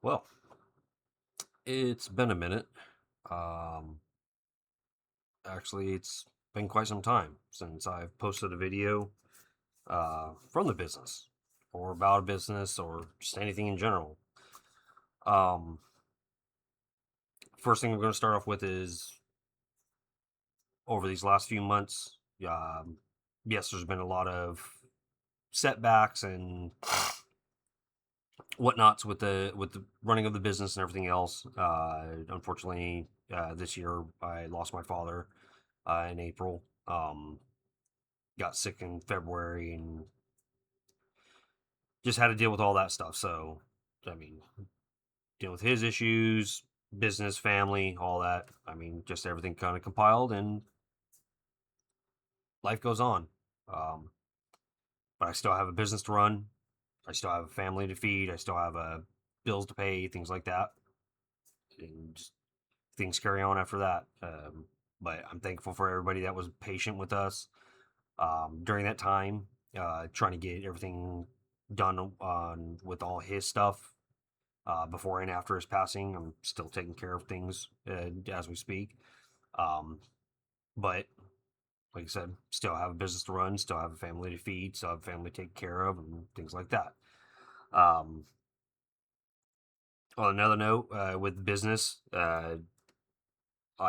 Well, it's been a minute. Um, Actually, it's been quite some time since I've posted a video from the business or about a business or just anything in general. Um, First thing I'm going to start off with is over these last few months, yes, there's been a lot of setbacks and whatnots with the running of the business and everything else. Unfortunately, this year I lost my father in April. Got sick in February and just had to deal with all that stuff. So, I mean, dealing with his issues, business, family, all that. I mean, just everything kind of compiled and life goes on. Um, but I still have a business to run. I still have a family to feed. I still have bills to pay, things like that. And just things carry on after that. But I'm thankful for everybody that was patient with us during that time, trying to get everything done on with all his stuff before and after his passing. I'm still taking care of things as we speak. Um, but like I said, still have a business to run, still have a family to feed, still have a family to take care of, and things like that. Um, on another note, with business, I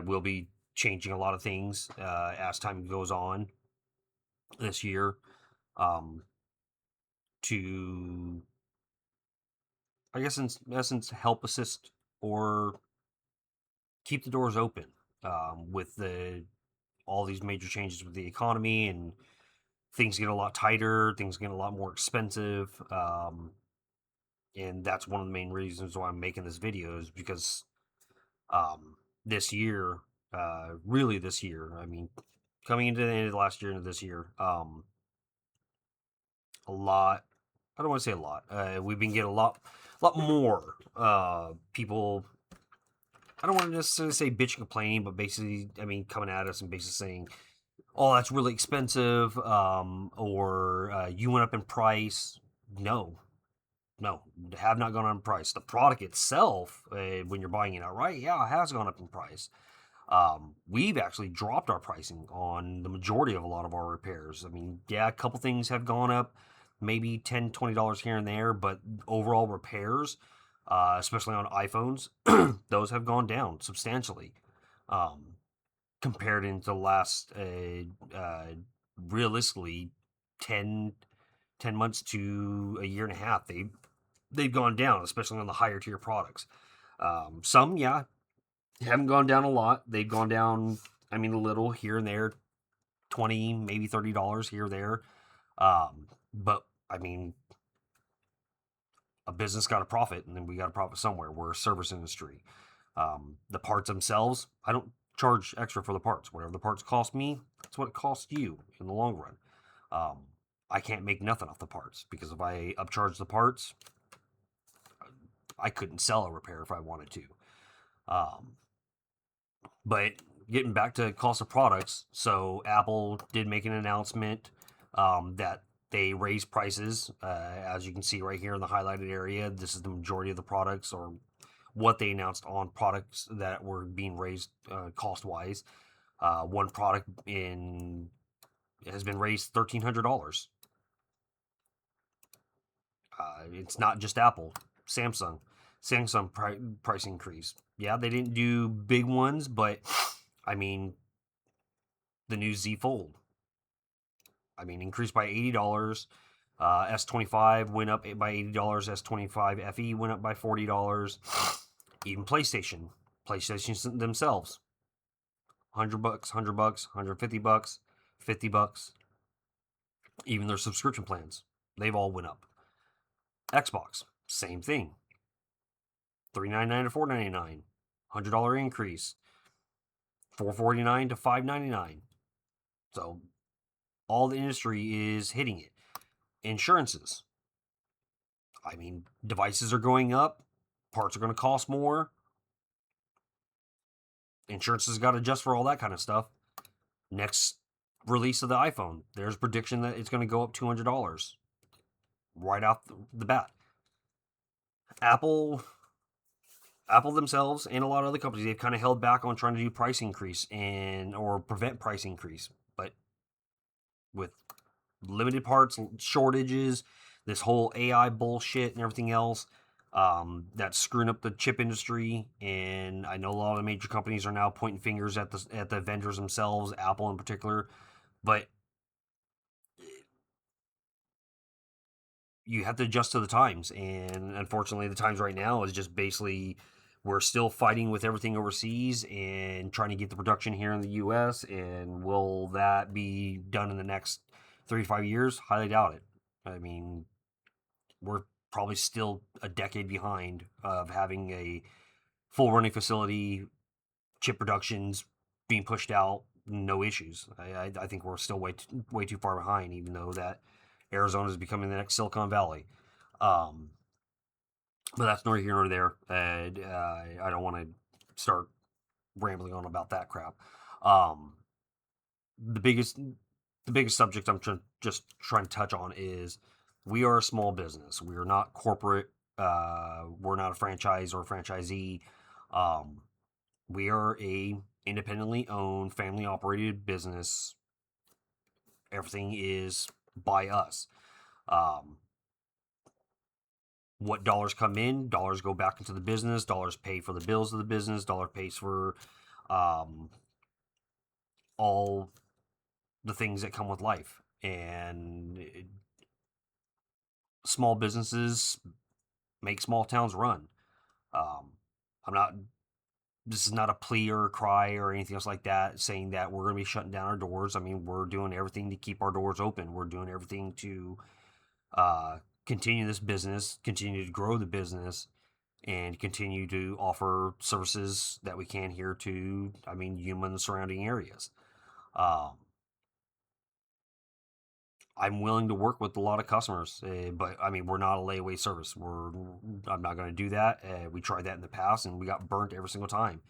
will be changing a lot of things as time goes on this year um, to, I guess, in essence, help assist or keep the doors open with the all these major changes with the economy and things get a lot tighter, things get a lot more expensive. And that's one of the main reasons why I'm making this video is because this year, really this year, I mean, coming into the end of last year into this year, a lot, I don't want to say a lot, we've been getting a lot more people. I don't want to necessarily say bitch complaining, but basically, I mean, coming at us and basically saying, oh, that's really expensive, or you went up in price. No, no, have not gone up in price. The product itself, when you're buying it outright, yeah, it has gone up in price. We've actually dropped our pricing on the majority of a lot of our repairs. I mean, yeah, a couple things have gone up, maybe $10, $20 here and there, but overall repairs, especially on iPhones, those have gone down substantially. Um, Compared into the last realistically 10, 10 months to a year and a half, they've gone down, especially on the higher tier products. Some, yeah, haven't gone down a lot. They've gone down, I mean, a little here and there, 20, maybe $30 here or there. But I mean, a business got to profit, and then we got to profit somewhere. We're a service industry. The parts themselves, I don't charge extra for the parts. Whatever the parts cost me, that's what it costs you in the long run. Um, I can't make nothing off the parts because if I upcharge the parts, I couldn't sell a repair if I wanted to. Um, but getting back to cost of products, so Apple did make an announcement that they raised prices. As you can see right here in the highlighted area, this is the majority of the products or what they announced on products that were being raised cost wise. One product in has been raised $1,300. It's not just Apple, Samsung. Price increase. Yeah, they didn't do big ones, but I mean the new Z Fold. I mean increased by $80. S25 went up by $80. S25 FE went up by $40. Even PlayStation themselves, $100, $100, $150, $50. Even their subscription plans, they've all went up. Xbox, same thing. $399 to $499, $100 increase. $449 to $599. So all the industry is hitting it. Insurances. I mean, devices are going up. Parts are going to cost more. Insurance has got to adjust for all that kind of stuff. Next release of the iPhone, there's prediction that it's going to go up $200 right off the bat. Apple, Apple themselves and a lot of other companies, they've kind of held back on trying to do price increase and or prevent price increase. But with limited parts shortages, this whole AI bullshit and everything else, that's screwing up the chip industry. And I know a lot of the major companies are now pointing fingers at the vendors themselves, Apple in particular. But you have to adjust to the times, and unfortunately, the times right now is just basically we're still fighting with everything overseas and trying to get the production here in the U.S. And will that be done in the next 3 to 5 years? Highly doubt it. I mean, we're probably still a decade behind of having a full running facility, chip productions being pushed out, no issues. I think we're still way too far behind, even though that Arizona is becoming the next Silicon Valley. Um, but that's neither here nor there. I don't want to start rambling on about that crap. Um, the biggest the biggest subject I'm just trying to touch on is we are a small business. We are not corporate. We're not a franchise or a franchisee. Um, we are a independently owned, family operated business. Everything is by us. Um, what dollars come in, dollars go back into the business, dollars pay for the bills of the business, dollar pays for um, all the things that come with life. And small businesses make small towns run. Um, I'm not. This is not a plea or a cry or anything else like that, saying that we're going to be shutting down our doors. I mean, we're doing everything to keep our doors open. We're doing everything to uh, continue this business, continue to grow the business, and continue to offer services that we can here to, I mean, human surrounding areas. Um, I'm willing to work with a lot of customers, but I mean, we're not a layaway service. I'm not going to do that. We tried that in the past, and we got burnt every single time.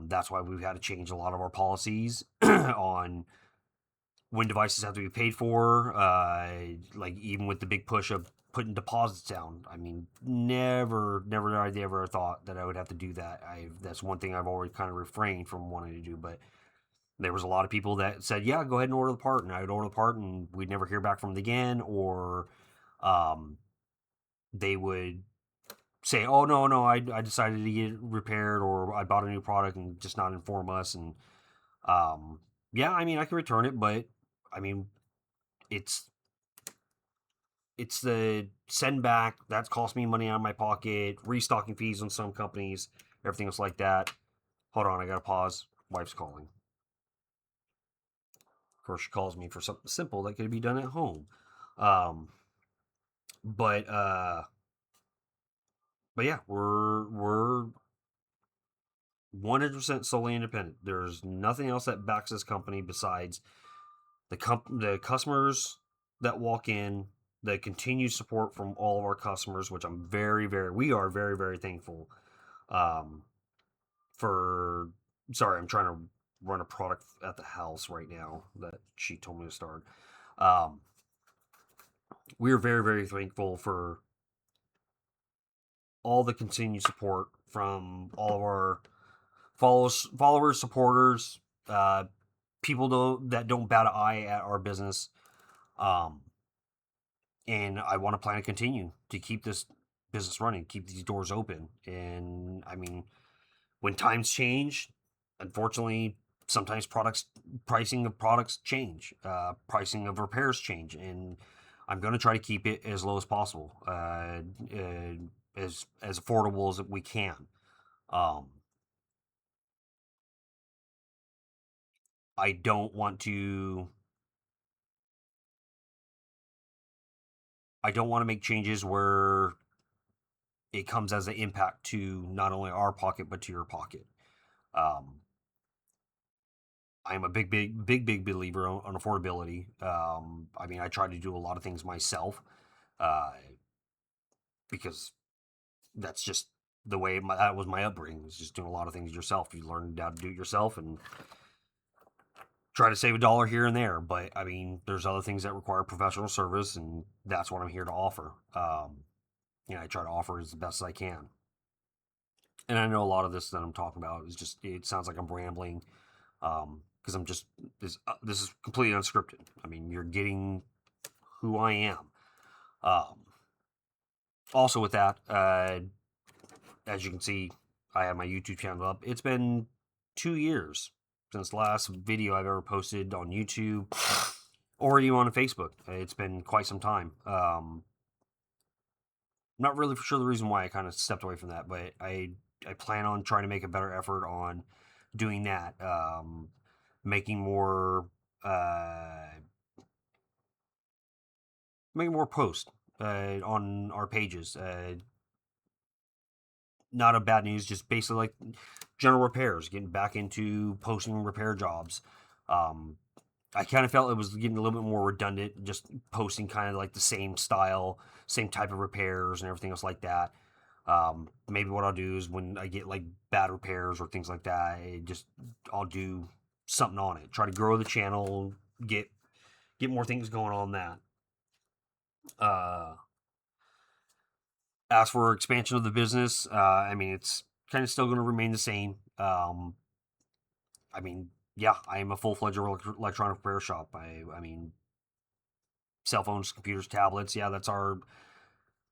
That's why we've had to change a lot of our policies on when devices have to be paid for. Like even with the big push of putting deposits down. I mean, never did I ever thought that I would have to do that. That's one thing I've always kind of refrained from wanting to do, but there was a lot of people that said, "Yeah, go ahead and order the part," and I would order the part, and we'd never hear back from them again, or um, they would say, "Oh no, I decided to get it repaired, or I bought a new product and just not inform us." And um, yeah, I mean, I can return it, but I mean, it's it's the send back that's cost me money out of my pocket, restocking fees on some companies, everything else like that. Hold on, I gotta pause. Wife's calling. Of course, she calls me for something simple that could be done at home. Um, but uh, but yeah, we're 100% solely independent. There's nothing else that backs this company besides the customers that walk in, the continued support from all of our customers, which we are very thankful um, for. Sorry, I'm trying to run a product at the house right now that she told me to start. Um, we are very thankful for all the continued support from all of our followers, supporters, people that don't bat an eye at our business. Um, and I want to plan to continue to keep this business running, keep these doors open. And I mean, when times change, unfortunately, sometimes pricing of products change, pricing of repairs change, and I'm going to try to keep it as low as possible, as affordable as we can. Um, I don't want to. I don't want to make changes where it comes as an impact to not only our pocket but to your pocket. Um, I'm a big believer on affordability. I mean, I try to do a lot of things myself uh, because that's just the way that was my upbringing. Was just doing a lot of things yourself. You learn how to do it yourself and try to save a dollar here and there. But I mean, there's other things that require professional service, and that's what I'm here to offer. I try to offer as the best as I can. And I know a lot of this that I'm talking about is just, it sounds like I'm rambling, because I'm just, this is completely unscripted. I mean, you're getting who I am. Um, Also, with that, as you can see, I have my YouTube channel up. It's been 2 years since the last video I've ever posted on YouTube or even on Facebook. It's been quite some time. Not really for sure the reason why I kind of stepped away from that, but I plan on trying to make a better effort on doing that. Making more uh, Making more posts on our pages. Not a bad news, just basically like general repairs, getting back into posting repair jobs. Um, I kind of felt it was getting a little bit more redundant, just posting kind of like the same style, same type of repairs and everything else like that. Maybe what I'll do is when I get like bad repairs or things like that, I'll do something on it. Try to grow the channel, get more things going on that. Uh, as for expansion of the business, I mean it's kind of still going to remain the same. I mean, yeah, I am a full fledged electronic repair shop. I mean, cell phones, computers, tablets. Yeah, that's our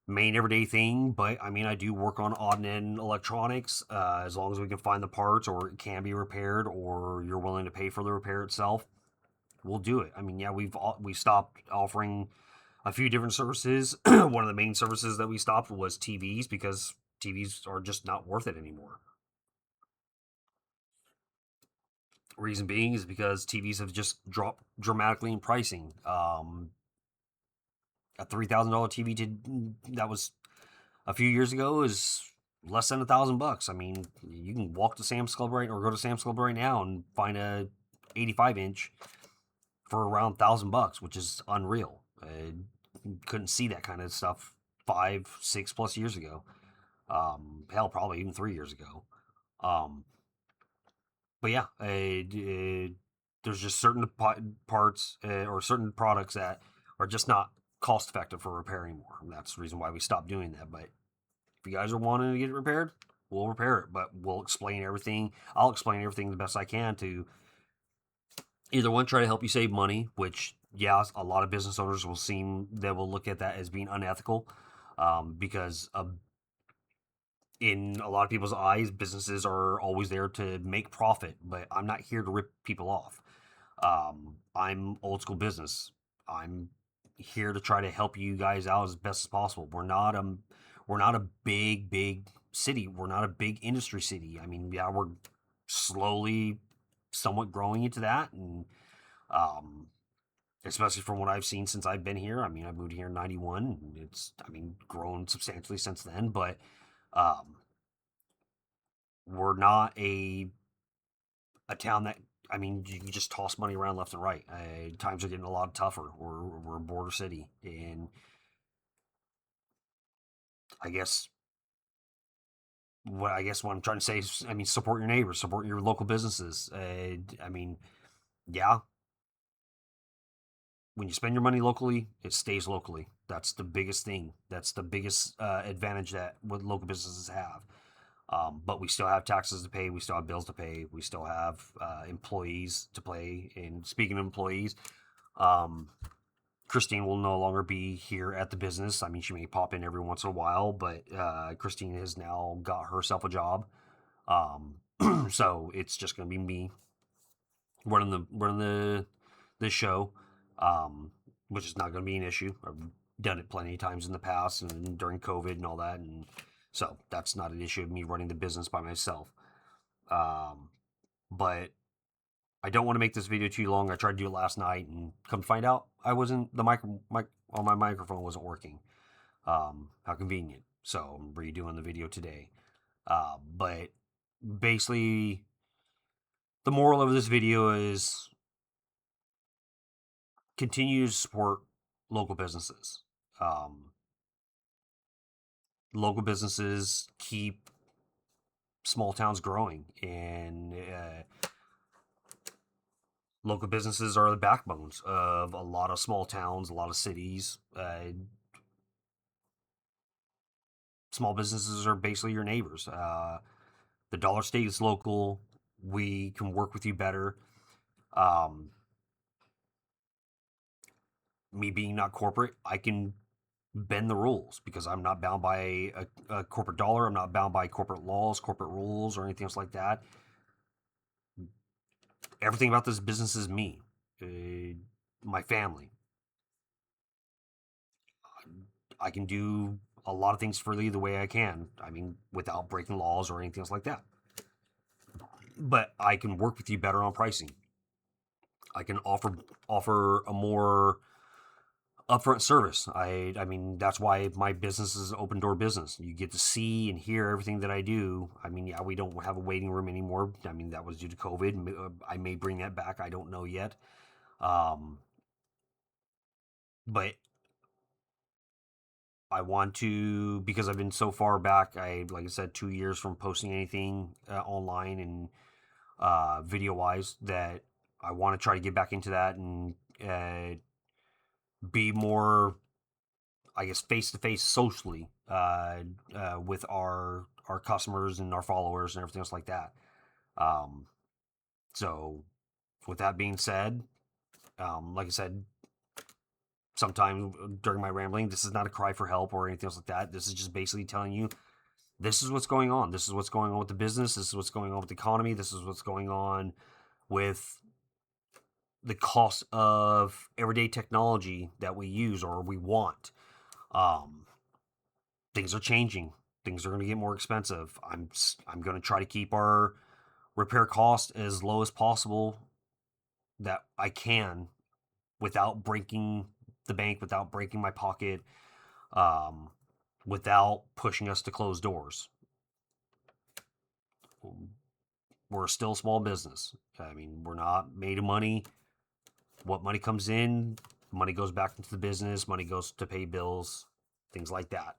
main everyday thing. But I mean, I do work on odd and end electronics. As long as we can find the parts, or it can be repaired, or you're willing to pay for the repair itself, we'll do it. I mean, yeah, we stopped offering a few different services. One of the main services that we stopped was TVs because TVs are just not worth it anymore. Reason being is because TVs have just dropped dramatically in pricing. A $3,000 TV that was a few years ago is less than $1,000. I mean, you can walk to Sam's Club right or go to Sam's Club right now and find a 85-inch for around $1,000, which is unreal. I couldn't see that kind of stuff 5, 6+ years ago. Hell, probably even 3 years ago. Um, but yeah, there's just certain parts or certain products that are just not cost effective for repair anymore. And that's the reason why we stopped doing that. But if you guys are wanting to get it repaired, we'll repair it. But we'll explain everything. I'll explain everything the best I can to either one, try to help you save money, which yeah, a lot of business owners will look at that as being unethical, because in a lot of people's eyes, businesses are always there to make profit, but I'm not here to rip people off. I'm old school business. I'm here to try to help you guys out as best as possible. We're not a big city. We're not a big industry city. I mean, yeah, we're slowly, somewhat growing into that, and um, especially from what I've seen since I've been here. I mean, I moved here in '91. And I mean, grown substantially since then, but um, we're not a town that, I mean, you can just toss money around left and right. Times are getting a lot tougher. We're a border city, and I guess what I'm trying to say is, I mean, support your neighbors, support your local businesses. I mean, yeah, when you spend your money locally, it stays locally. That's the biggest thing. That's the biggest advantage that what local businesses have. But we still have taxes to pay. We still have bills to pay. We still have employees to pay. And speaking of employees, um, Christine will no longer be here at the business. I mean, she may pop in every once in a while, but Christine has now got herself a job. So it's just going to be me running the show, which is not going to be an issue. I've done it plenty of times in the past and during COVID and all that, and so that's not an issue of me running the business by myself. Um, but I don't want to make this video too long. I tried to do it last night, and come find out, I wasn't the mic on my microphone wasn't working. How convenient. So I'm redoing the video today. But basically, the moral of this video is continue to support local businesses. Um, Local businesses keep small towns growing, and local businesses are the backbones of a lot of small towns, a lot of cities. Small businesses are basically your neighbors. The dollar stays local. We can work with you better. Um, Me being not corporate, I can bend the rules because I'm not bound by a corporate dollar. I'm not bound by corporate laws, corporate rules, or anything else like that. Everything about this business is me, my family. I can do a lot of things freely the way I can. I mean, without breaking laws or anything else like that. But I can work with you better on pricing. I can offer a more upfront service. I mean that's why my business is an open door business. You get to see and hear everything that I do. I mean, yeah, we don't have a waiting room anymore. I mean that was due to COVID. I may bring that back. I don't know yet. Um, but I want to because I've been so far back. I like I said, 2 years from posting anything online and video wise that I want to try to get back into that and be more, I guess, face to face socially with our customers and our followers and everything else like that. Um, so, with that being said, like I said, sometime during my rambling, this is not a cry for help or anything else like that. This is just basically telling you this is what's going on. This is what's going on with the business. This is what's going on with the economy. This is what's going on with the cost of everyday technology that we use or we want. Um, Things are changing. Things are going to get more expensive. I'm going to try to keep our repair cost as low as possible that I can without breaking the bank, without breaking my pocket, um, without pushing us to close doors. We're still a small business. I mean, we're not made of money. What money comes in, money goes back into the business, money goes to pay bills, things like that.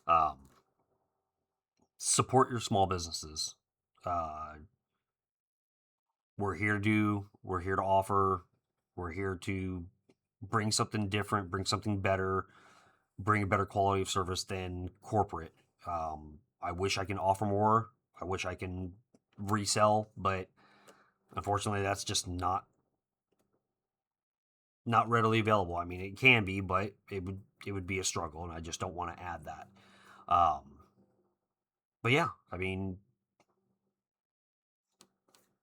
Um, Support your small businesses. Uh, we're here to offer, we're here to bring something different, bring something better, bring a better quality of service than corporate. I wish I can offer more. I wish I can resell, but unfortunately, that's just not readily available. I mean, it can be, but it would be a struggle, and I just don't want to add that. Um, but yeah, I mean,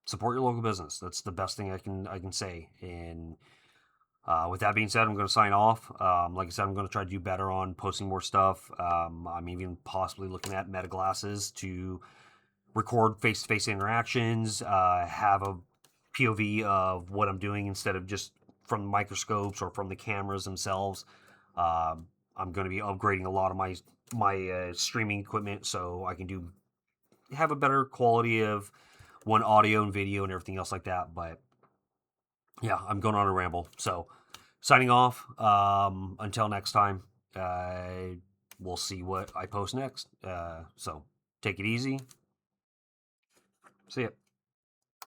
support your local business. That's the best thing I can say. And with that being said, I'm going to sign off. Like I said, I'm going to try to do better on posting more stuff. I'm even possibly looking at meta glasses to record face-to-face interactions, have a POV of what I'm doing instead of just from the microscopes or from the cameras themselves. I'm going to be upgrading a lot of my streaming equipment so I can have a better quality of one audio and video and everything else like that. But yeah, I'm going on a ramble. So signing off. Until next time, we'll see what I post next. So take it easy. See ya.